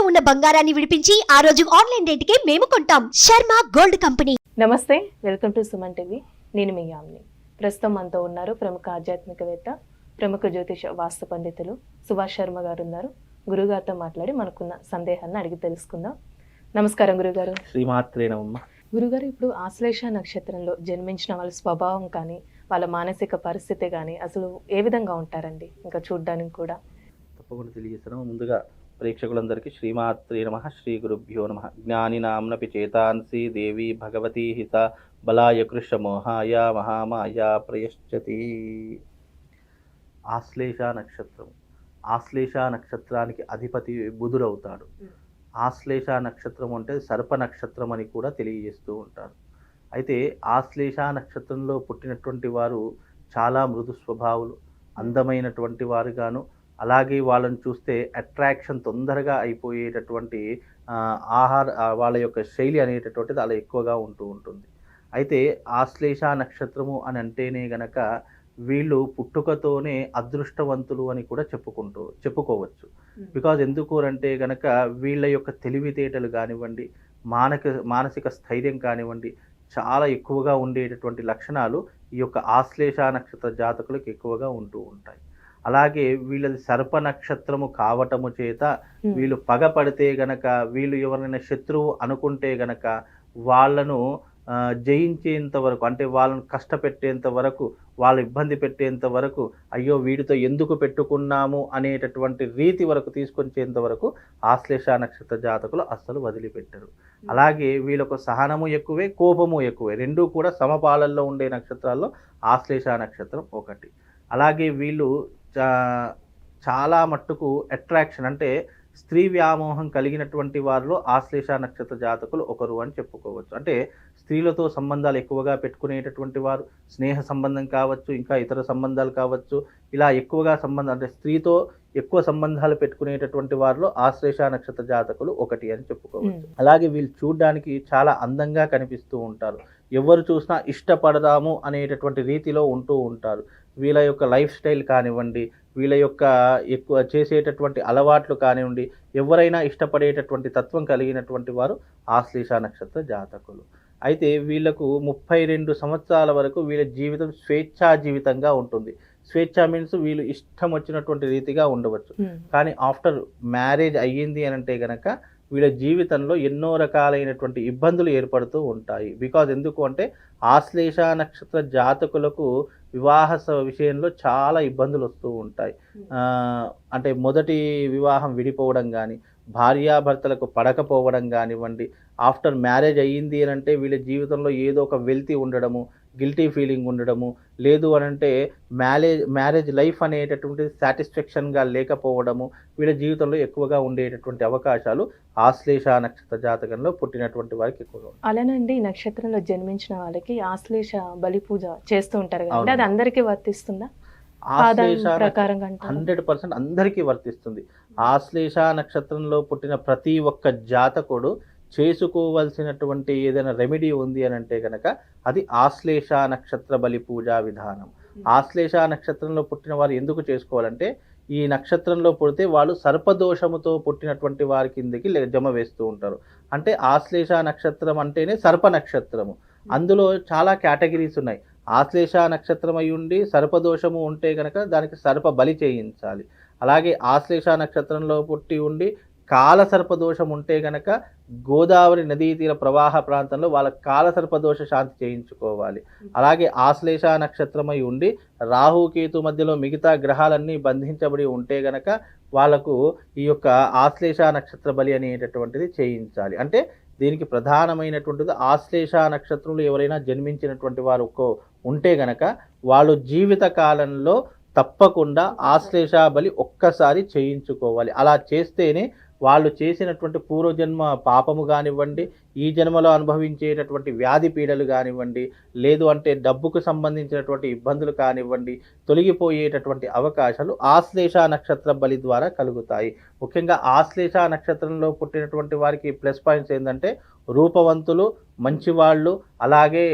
ఉన్న బంగారాన్ని విడిపించి ఆ రోజు ఆన్లైన్ రేటుకే మేము కొంటాం. Sharma gold company. నమస్తే, వెల్కమ్ టు సుమన్ టీవీ. నేను మీ యామ్ని. ప్రస్తుతం మనతో ఉన్నారు ప్రముఖ ఆధ్యాత్మికవేత్త, ప్రముఖ జ్యోతిష వాస్తు పండితులు సుభాష్ శర్మ గారు ఉన్నారు. గురుగారితో మాట్లాడి మనకున్న సందేహాలను అడిగి తెలుసుకుందాం. నమస్కారం గురుగారు. శ్రీమాత్రే నమః. గురుగారు, ఇప్పుడు ఆశ్లేష నక్షత్రంలో జన్మించిన వాళ్ళ స్వభావం కానీ వాళ్ళ మానసిక పరిస్థితి కానీ అసలు ఏ విధంగా ఉంటారండి? ఇంకా చూడ్డానికి కూడా తప్పకుండా తెలియజేస్తాను. ముందుగా ప్రేక్షకులందరికీ శ్రీమాత్రే నమః, శ్రీ గురుభ్యో నమః. జ్ఞానినాంనపి చేతాంసి దేవి భగవతి హిత బలాయ కృష్ణమోహాయ మహామాయ ప్రయశ్చతి. ఆశ్లేష నక్షత్రం. ఆశ్లేష నక్షత్రానికి అధిపతి బుధుడవుతాడు. ఆశ్లేష నక్షత్రం అంటే సర్ప నక్షత్రం అని కూడా తెలియజేస్తూ ఉంటారు. అయితే ఆశ్లేష నక్షత్రంలో పుట్టినటువంటి వారు చాలా మృదు స్వభావులు, అందమైనటువంటి వారుగాను, అలాగే వాళ్ళని చూస్తే అట్రాక్షన్ తొందరగా అయిపోయేటటువంటి వాళ్ళ యొక్క శైలి అనేటటువంటిది అలా ఎక్కువగా ఉంటూ ఉంటుంది. అయితే ఆశ్లేష నక్షత్రము అని అంటేనే గనక వీళ్ళు పుట్టుకతోనే అదృష్టవంతులు అని కూడా చెప్పుకోవచ్చు. బికాజ్ ఎందుకు అంటే గనక వీళ్ళ యొక్క తెలివితేటలు కానివ్వండి, మానసిక స్థైర్యం కానివ్వండి, చాలా ఎక్కువగా ఉండేటటువంటి లక్షణాలు ఈ యొక్క ఆశ్లేష నక్షత్ర జాతకులకు ఎక్కువగా ఉంటూ ఉంటాయి. అలాగే వీళ్ళది సర్ప నక్షత్రము కావటము చేత వీళ్ళు పగపడితే గనక, వీళ్ళు ఎవరైనా శత్రువు అనుకుంటే గనక వాళ్ళను జయించేంత వరకు, అంటే వాళ్ళను కష్టపెట్టేంత వరకు, వాళ్ళు ఇబ్బంది పెట్టేంత వరకు, అయ్యో వీడితో ఎందుకు పెట్టుకున్నాము అనేటటువంటి రీతి వరకు తీసుకొచ్చేంత వరకు ఆశ్లేష నక్షత్ర జాతకులు అస్సలు వదిలిపెట్టరు. అలాగే వీళ్ళకు సహనము ఎక్కువే, కోపము ఎక్కువే, రెండూ కూడా సమపాలల్లో ఉండే నక్షత్రాల్లో ఆశ్లేష నక్షత్రం ఒకటి. అలాగే వీళ్ళు చాలా మట్టుకు అట్రాక్షన్, అంటే స్త్రీ వ్యామోహం కలిగినటువంటి వారిలో ఆశ్లేష నక్షత్ర జాతకులు ఒకరు అని చెప్పుకోవచ్చు. అంటే స్త్రీలతో సంబంధాలు ఎక్కువగా పెట్టుకునేటటువంటి వారు, స్నేహ సంబంధం కావచ్చు, ఇంకా ఇతర సంబంధాలు కావచ్చు, ఇలా ఎక్కువగా సంబంధం, అంటే స్త్రీతో ఎక్కువ సంబంధాలు పెట్టుకునేటటువంటి వారిలో ఆశ్లేష నక్షత్ర జాతకులు ఒకటి అని చెప్పుకోవచ్చు. అలాగే వీళ్ళు చూడడానికి చాలా అందంగా కనిపిస్తూ ఉంటారు. ఎవరు చూసినా ఇష్టపడదాము అనేటటువంటి రీతిలో ఉంటూ ఉంటారు. వీళ్ళ యొక్క లైఫ్ స్టైల్ కానివ్వండి, వీళ్ళ యొక్క ఎక్కువ చేసేటటువంటి అలవాట్లు కానివ్వండి, ఎవరైనా ఇష్టపడేటటువంటి తత్వం కలిగినటువంటి వారు ఆశ్లేష నక్షత్ర జాతకులు. అయితే వీళ్ళకు 32 సంవత్సరాల వరకు వీళ్ళ జీవితం స్వేచ్ఛా జీవితంగా ఉంటుంది. స్వేచ్ఛ మీన్స్ వీళ్ళు ఇష్టం వచ్చినటువంటి రీతిగా ఉండవచ్చు. కానీ ఆఫ్టర్ మ్యారేజ్ అయ్యింది అని అంటే గనక వీళ్ళ జీవితంలో ఎన్నో రకాలైనటువంటి ఇబ్బందులు ఏర్పడుతూ ఉంటాయి. బికాజ్ ఎందుకు అంటే ఆశ్లేష నక్షత్ర జాతకులకు వివాహ విషయంలో చాలా ఇబ్బందులు వస్తూ ఉంటాయి. అంటే మొదటి వివాహం విడిపోవడం కానీ, భార్యాభర్తలకు పడకపోవడం కానివ్వండి, ఆఫ్టర్ మ్యారేజ్ అయ్యింది అని అంటే వీళ్ళ జీవితంలో ఏదో ఒక వెల్తీ ఉండడము, గిల్టీ ఫీలింగ్ ఉండడము, లేదు అని అంటే మ్యారేజ్ లైఫ్ అనేటటువంటి సాటిస్ఫాక్షన్గా లేకపోవడము వీళ్ళ జీవితంలో ఎక్కువగా ఉండేటటువంటి అవకాశాలు ఆశ్లేష నక్షత్ర జాతకంలో పుట్టినటువంటి వారికి ఎక్కువగా ఉంటాయి. అలానండి, నక్షత్రంలో జన్మించిన వాళ్ళకి ఆశ్లేష బలి పూజ చేస్తూ ఉంటారు కదా, అది అందరికీ వర్తిస్తుందా? ఆశ్లేష 100% అందరికీ వర్తిస్తుంది. ఆశ్లేష నక్షత్రంలో పుట్టిన ప్రతి ఒక్క జాతకుడు చేసుకోవలసినటువంటి ఏదైనా రెమెడీ ఉంది అని అంటే కనుక అది ఆశ్లేష నక్షత్ర బలి పూజా విధానం. ఆశ్లేష నక్షత్రంలో పుట్టిన వారు ఎందుకు చేసుకోవాలంటే, ఈ నక్షత్రంలో పుడితే వాళ్ళు సర్పదోషముతో పుట్టినటువంటి వారి కిందకి జమ వేస్తూ ఉంటారు. అంటే ఆశ్లేష నక్షత్రం అంటేనే సర్ప నక్షత్రము. అందులో చాలా కేటగిరీస్ ఉన్నాయి. ఆశ్లేష నక్షత్రం అయి ఉండి సర్పదోషము ఉంటే కనుక దానికి సర్ప బలి చేయించాలి. అలాగే ఆశ్లేష నక్షత్రంలో పుట్టి ఉండి కాలసర్పదోషం ఉంటే గనక గోదావరి నదీ తీర ప్రవాహ ప్రాంతంలో వాళ్ళ కాలసర్పదోష శాంతి చేయించుకోవాలి. అలాగే ఆశ్లేష నక్షత్రమై ఉండి రాహుకేతు మధ్యలో మిగతా గ్రహాలన్నీ బంధించబడి ఉంటే గనక వాళ్ళకు ఈ యొక్క ఆశ్లేష నక్షత్ర బలి అనేటటువంటిది చేయించాలి. అంటే దీనికి ప్రధానమైనటువంటిది ఆశ్లేష నక్షత్రంలో ఎవరైనా జన్మించినటువంటి వారు ఉంటే గనక వాళ్ళు జీవిత కాలంలో తప్పకుండా ఆశ్లేష బలి ఒక్కసారి చేయించుకోవాలి. అలా చేస్తేనే వాళ్ళు చేసినటువంటి పూర్వజన్మ పాపము కానివ్వండి, ఈ జన్మలో అనుభవించేటటువంటి వ్యాధి పీడలు కానివ్వండి, లేదు అంటే డబ్బుకు సంబంధించినటువంటి ఇబ్బందులు కానివ్వండి, తొలగిపోయేటటువంటి అవకాశాలు ఆశ్లేష నక్షత్ర బలి ద్వారా కలుగుతాయి. ముఖ్యంగా ఆశ్లేష నక్షత్రంలో పుట్టినటువంటి వారికి ప్లస్ పాయింట్స్ ఏంటంటే, రూపవంతులు, మంచివాళ్ళు, అలాగే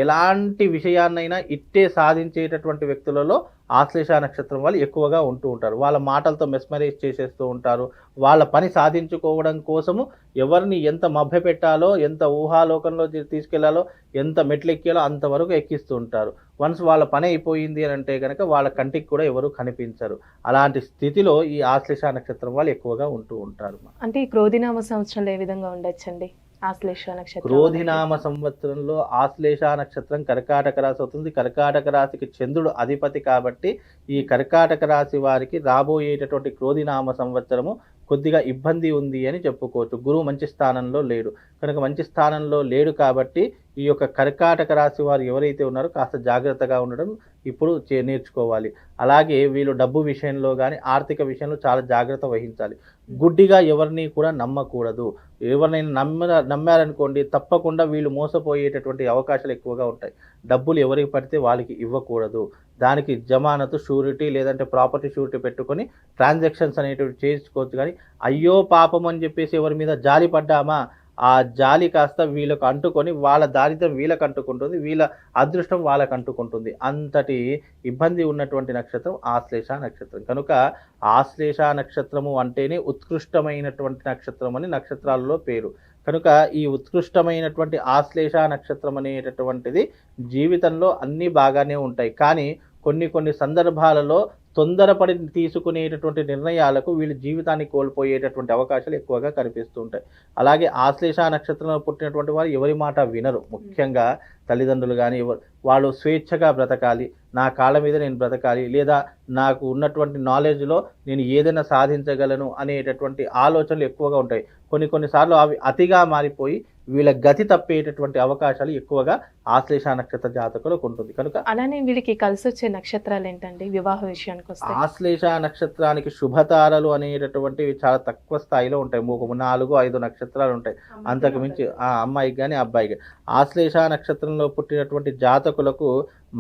ఎలాంటి విషయాన్నైనా ఇట్టే సాధించేటటువంటి వ్యక్తులలో ఆశ్లేష నక్షత్రం వాళ్ళు ఎక్కువగా ఉంటూ ఉంటారు. వాళ్ళ మాటలతో మెస్మరైజ్ చేసేస్తూ ఉంటారు. వాళ్ళ పని సాధించుకోవడం కోసము ఎవరిని ఎంత మభ్యపెట్టాలో, ఎంత ఊహాలోకంలో తీసుకెళ్లాలో, ఎంత మెట్లెక్కాలో అంతవరకు ఎక్కిస్తూ ఉంటారు. వన్స్ వాళ్ళ పని అయిపోయింది అని అంటే కనుక వాళ్ళ కంటికి కూడా ఎవరు కనిపించరు. అలాంటి స్థితిలో ఈ ఆశ్లేష నక్షత్రం వాళ్ళు ఎక్కువగా ఉంటూ ఉంటారు. అంటే ఈ క్రోధినామ సంవత్సరంలో ఏ విధంగా ఉండొచ్చండి ఆశ్లేష నక్షత్రం? క్రోధినామ సంవత్సరంలో ఆశ్లేష నక్షత్రం కర్కాటక రాశి అవుతుంది. కర్కాటక రాశికి చంద్రుడు అధిపతి కాబట్టి ఈ కర్కాటక రాశి వారికి రాబోయేటటువంటి క్రోధినామ సంవత్సరము కొద్దిగా ఇబ్బంది ఉంది అని చెప్పుకోవచ్చు. గురువు మంచి స్థానంలో లేడు కనుక మంచి స్థానంలో లేడు కాబట్టి ఈ యొక్క కర్కాటక రాశి వారు ఎవరైతే ఉన్నారో కాస్త జాగ్రత్తగా ఉండడం ఇప్పుడు నేర్చుకోవాలి. అలాగే వీళ్ళు డబ్బు విషయంలో కానీ ఆర్థిక విషయంలో చాలా జాగ్రత్త వహించాలి. గుడ్డిగా ఎవరిని కూడా నమ్మకూడదు. ఎవరినైనా నమ్మారనుకోండి తప్పకుండా వీళ్ళు మోసపోయేటటువంటి అవకాశాలు ఎక్కువగా ఉంటాయి. డబ్బులు ఎవరికి పడితే వాళ్ళకి ఇవ్వకూడదు. దానికి జమానతు, షూరిటీ లేదంటే ప్రాపర్టీ షూరిటీ పెట్టుకొని ట్రాన్సాక్షన్స్ అనేటివి చేసుకోవచ్చు. కానీ అయ్యో పాపం అని చెప్పేసి ఎవరి మీద జాలి పడ్డామా ఆ జాలి కాస్త వీళ్ళకు అంటుకొని వాళ్ళ దారిద్ర్యం వీళ్ళకు అంటుకుంటుంది, వీళ్ళ అదృష్టం వాళ్ళకు అంటుకుంటుంది. అంతటి ఇబ్బంది ఉన్నటువంటి నక్షత్రం ఆశ్లేష నక్షత్రం. కనుక ఆశ్లేష నక్షత్రము అంటేనే ఉత్కృష్టమైనటువంటి నక్షత్రం అని నక్షత్రాలలో పేరు. కనుక ఈ ఉత్కృష్టమైనటువంటి ఆశ్లేష నక్షత్రం అనేటటువంటిది జీవితంలో అన్నీ బాగానే ఉంటాయి. కానీ కొన్ని సందర్భాలలో తొందరపడి తీసుకునేటటువంటి నిర్ణయాలకు వీళ్ళు జీవితాన్ని కోల్పోయేటటువంటి అవకాశాలు ఎక్కువగా కనిపిస్తూ ఉంటాయి. అలాగే ఆశ్లేష నక్షత్రంలో పుట్టినటువంటి వారు ఎవరి మాట వినరు. ముఖ్యంగా తల్లిదండ్రులు కానీ వాళ్ళు స్వేచ్ఛగా బ్రతకాలి, నా కాళ్ళ మీద నేను బ్రతకాలి, లేదా నాకు ఉన్నటువంటి నాలెడ్జ్లో నేను ఏదైనా సాధించగలను అనేటటువంటి ఆలోచనలు ఎక్కువగా ఉంటాయి. కొన్నిసార్లు అవి అతిగా మారిపోయి వీళ్ళ గతి తప్పేటటువంటి అవకాశాలు ఎక్కువగా ఆశ్లేష నక్షత్ర జాతకులకు ఉంటుంది. కనుక అలానే వీళ్ళకి కలిసి వచ్చే నక్షత్రాలు ఏంటండి వివాహ విషయానికి వస్తే? ఆశ్లేష నక్షత్రానికి శుభతారలు అనేటటువంటివి చాలా తక్కువ స్థాయిలో ఉంటాయి. 4-5 నక్షత్రాలు ఉంటాయి. అంతకు మించి ఆ అమ్మాయికి కానీ అబ్బాయికి. ఆశ్లేష నక్షత్రంలో పుట్టినటువంటి జాతకులకు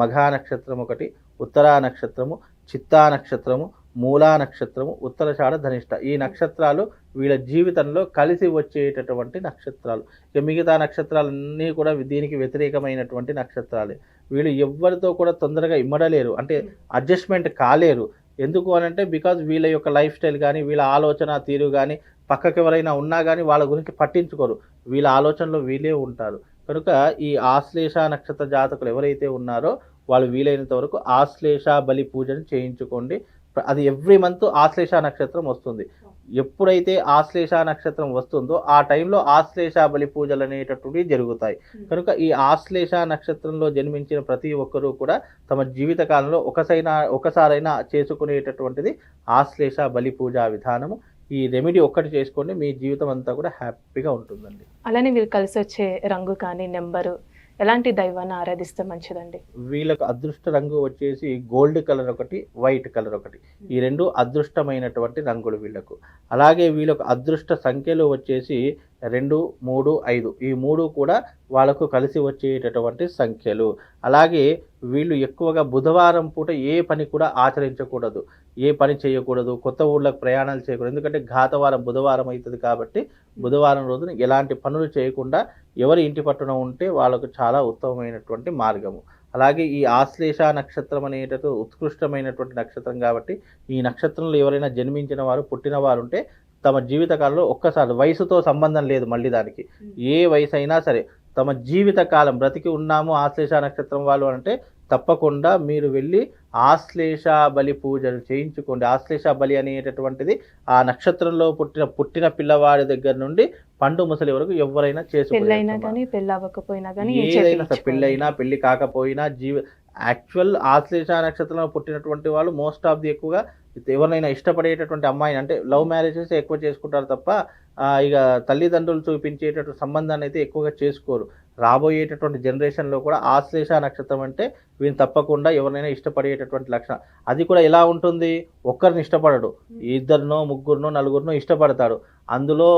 మఘా నక్షత్రం ఒకటి, ఉత్తరా నక్షత్రము, చిత్తా నక్షత్రము, మూలా నక్షత్రము, ఉత్తరాషాఢ, ధనిష్ట ఈ నక్షత్రాలు వీళ్ళ జీవితంలో కలిసి వచ్చేటటువంటి నక్షత్రాలు. ఇక మిగతా నక్షత్రాలన్నీ కూడా దీనికి వ్యతిరేకమైనటువంటి నక్షత్రాలే. వీళ్ళు ఎవరితో కూడా తొందరగా ఇమ్మడలేరు, అంటే అడ్జస్ట్మెంట్ కాలేరు. ఎందుకు అనంటే బికాజ్ వీళ్ళ యొక్క లైఫ్ స్టైల్ కానీ వీళ్ళ ఆలోచన తీరు కానీ పక్కకి ఎవరైనా ఉన్నా కానీ వాళ్ళ గురించి పట్టించుకోరు. వీళ్ళ ఆలోచనలో వీళ్ళే ఉంటారు. కనుక ఈ ఆశ్లేష నక్షత్ర జాతకులు ఎవరైతే ఉన్నారో వాళ్ళు వీలైనంత వరకు ఆశ్లేష బలి పూజను చేయించుకోండి. అది ఎవ్రీ మంత్ ఆశ్లేష నక్షత్రం వస్తుంది. ఎప్పుడైతే ఆశ్లేష నక్షత్రం వస్తుందో ఆ టైంలో ఆశ్లేష బలి పూజలు అనేటటువంటివి జరుగుతాయి. కనుక ఈ ఆశ్లేష నక్షత్రంలో జన్మించిన ప్రతి ఒక్కరూ కూడా తమ జీవిత కాలంలో ఒకసారైనా చేసుకునేటటువంటిది ఆశ్లేష బలి పూజా విధానము. ఈ రెమెడీ ఒక్కటి చేసుకోండి, మీ జీవితం అంతా కూడా హ్యాపీగా ఉంటుందండి. అలానే వీళ్ళు కలిసి వచ్చే రంగు కానీ నెంబరు ఎలాంటి దైవాన్ని ఆరాధిస్తే మంచిదండి? వీళ్ళకు అదృష్ట రంగు వచ్చేసి గోల్డ్ కలర్ ఒకటి, వైట్ కలర్ ఒకటి. ఈ రెండు అదృష్టమైనటువంటి రంగులు వీళ్ళకు. అలాగే వీళ్ళకు అదృష్ట సంఖ్యలు వచ్చేసి 2, 3, 5 ఈ 3 కూడా వాళ్ళకు కలిసి వచ్చేటటువంటి సంఖ్యలు. అలాగే వీళ్ళు ఎక్కువగా బుధవారం పూట ఏ పని కూడా ఆచరించకూడదు, ఏ పని చేయకూడదు, కొత్త ఊళ్ళకు ప్రయాణాలు చేయకూడదు. ఎందుకంటే ఘాతవారం బుధవారం అవుతుంది కాబట్టి బుధవారం రోజున ఎలాంటి పనులు చేయకుండా ఎవరి ఇంటి పట్టున ఉంటే వాళ్ళకు చాలా ఉత్తమమైనటువంటి మార్గము. అలాగే ఈ ఆశ్లేష నక్షత్రం అనేటటువంటి ఉత్కృష్టమైనటువంటి నక్షత్రం కాబట్టి ఈ నక్షత్రంలో ఎవరైనా జన్మించిన వారు పుట్టిన వారు ఉంటే తమ జీవితకాలంలో ఒక్కసారి వయసుతో సంబంధం లేదు, మళ్ళీ దానికి ఏ వయసు అయినా సరే తమ జీవితకాలం బ్రతికి ఉన్నాము ఆశ్లేష నక్షత్రం వాళ్ళు అంటే తప్పకుండా మీరు వెళ్ళి ఆశ్లేష బలి పూజలు చేయించుకోండి. ఆశ్లేష బలి అనేటటువంటిది ఆ నక్షత్రంలో పుట్టిన పిల్లవాడి దగ్గర నుండి పండు ముసలి వరకు ఎవరైనా చేసుకోవాలి. ఏదైనా పెళ్ళైనా పెళ్లి కాకపోయినా యాక్చువల్ ఆశ్లేష నక్షత్రంలో పుట్టినటువంటి వాళ్ళు మోస్ట్ ఆఫ్ ది ఎక్కువగా ఎవరినైనా ఇష్టపడేటటువంటి అమ్మాయిని అంటే లవ్ మ్యారేజెస్ ఎక్కువ చేసుకుంటారు తప్ప ఇక తల్లిదండ్రులు చూపించేటటువంటి సంబంధాన్ని అయితే ఎక్కువగా చేసుకోరు. రాబోయేటటువంటి జనరేషన్లో కూడా ఆశ్లేష నక్షత్రం అంటే వీళ్ళు తప్పకుండా ఎవరినైనా ఇష్టపడేటటువంటి లక్షణం. అది కూడా ఎలా ఉంటుంది, ఒక్కరిని ఇష్టపడడు, 2, 3, 4 ఇష్టపడతాడు. అందులో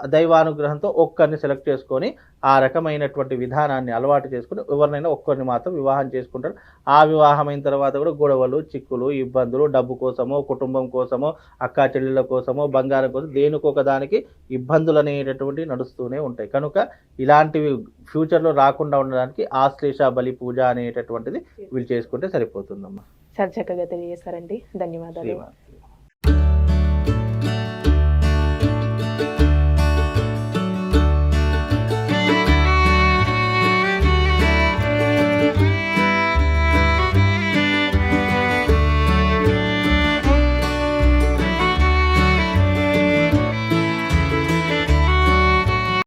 దైవానుగ్రహంతో ఒక్కరిని సెలెక్ట్ చేసుకొని ఆ రకమైనటువంటి విధానాన్ని అలవాటు చేసుకుని ఎవరినైనా ఒక్కరిని మాత్రం వివాహం చేసుకుంటారు. ఆ వివాహం అయిన తర్వాత కూడా గొడవలు, చిక్కులు, ఇబ్బందులు, డబ్బు కోసమో, కుటుంబం కోసమో, అక్కా చెల్లెళ్ళ కోసమో, బంగారం కోసం దేనికొక దానికి ఇబ్బందులు అనేటటువంటివి నడుస్తూనే ఉంటాయి. కనుక ఇలాంటివి ఫ్యూచర్లో రాకుండా ఉండడానికి ఆశ్లేష బలి పూజ అనేటటువంటిది వీళ్ళు చేసుకుంటే సరిపోతుందమ్మా. చాలా చక్కగా తెలియజేశారండి. ధన్యవాదాలు. శ్రీమాన్.